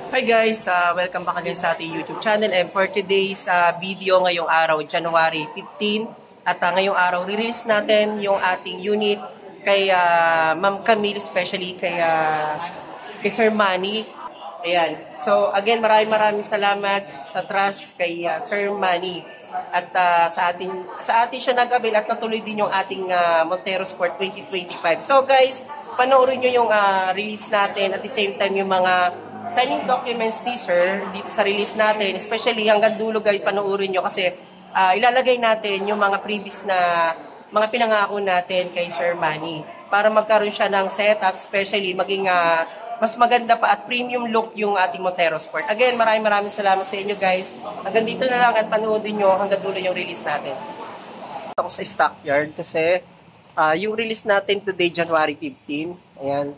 Hi guys, welcome back again sa ating YouTube channel, and for today's video ngayong araw, January 15, at ngayong araw release natin yung ating unit kay Ma'am Camille, especially kay Sir Manny. Ayan. So again, maraming salamat sa trust kay Sir Manny, at sa atin siya nag-avail at natuloy din yung ating Montero Sport 2025. So guys, panoorin nyo yung release natin, at the same time yung mga signing documents teaser dito sa release natin, especially hanggang dulo guys, panoorin nyo kasi ilalagay natin yung mga previous na mga pinangako natin kay Sir Manny para magkaroon siya ng setup, especially maging mas maganda pa at premium look yung ating Montero Sport. Again, maraming salamat sa inyo guys. Hanggang dito na lang at panoorin nyo hanggang dulo yung release natin. Ako sa stockyard kasi yung release natin today, January 15. Ayan.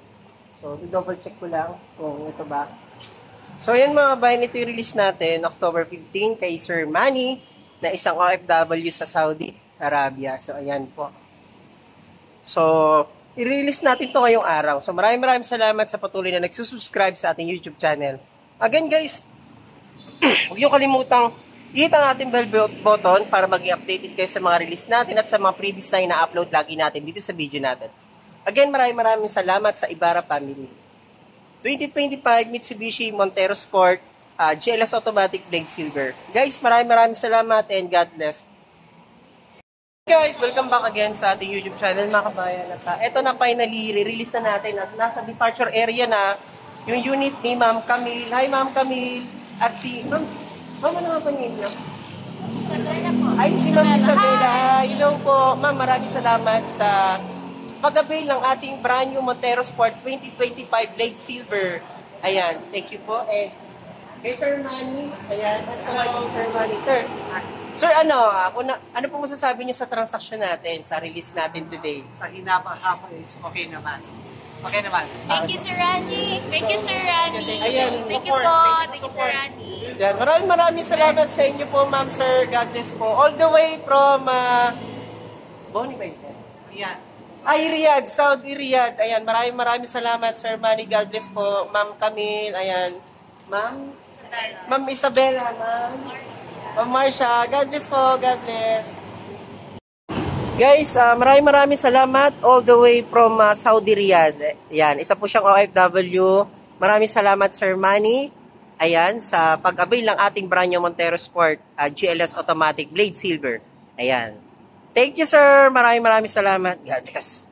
So, double check ko lang kung ito ba. So, ayan mga bayan, ito yung release natin, October 15, kay Sir Manny, na isang OFW sa Saudi Arabia. So, ayan po. So, i-release natin to ngayong araw. So, maraming salamat sa patuloy na nagsusubscribe sa ating YouTube channel. Again guys, huwag niyo kalimutang i-hit ang ating bell button para maging updated kayo sa mga release natin at sa mga previous na ina-upload lagi natin dito sa video natin. Again, maraming salamat sa Ibarra family. 2025 Mitsubishi Montero Sport GLS Automatic Blade Silver. Guys, maraming salamat and God bless. Guys, welcome back again sa ating YouTube channel mga kabayan. At ito na finally, re-release na natin at nasa departure area na yung unit ni Ma'am Camille. Hi Ma'am Camille. At si Ma'am, ano nga pangalan niyo? Isabella po. Ay, si Ma'am Isabella. Hello po. Ma'am, maraming salamat sa pag-avail ng ating brand new Montero Sport 2025 Blade Silver. Ayan, thank you po. And kay Sir Manny, ayan, hello Sir Manny. Sir, ano po masasabi niyo sa transaction natin, sa release natin today? Sa hinabang hapon is okay naman. Okay naman. Thank you, Sir Rani. Thank you, Sir Rani. Ayan, Thank you po. Thank you, Sir Rani. Ayan, maraming salamat sa inyo po, Ma'am Sir. God bless po. All the way from Boni ba yun? Ayan. Ay, Riyadh, Saudi Riyadh. Ayan, maraming salamat, Sir Manny. God bless po. Ma'am Camille, ayan. Ma'am Isabella, Ma'am Marsha. God bless po, God bless. Guys, maraming salamat all the way from Saudi Riyadh. Ayan, isa po siyang OFW. Maraming salamat, Sir Manny. Ayan, sa pag-avail ng ating brand new Montero Sport GLS Automatic Blade Silver. Ayan. Thank you, sir. Maraming salamat. God bless.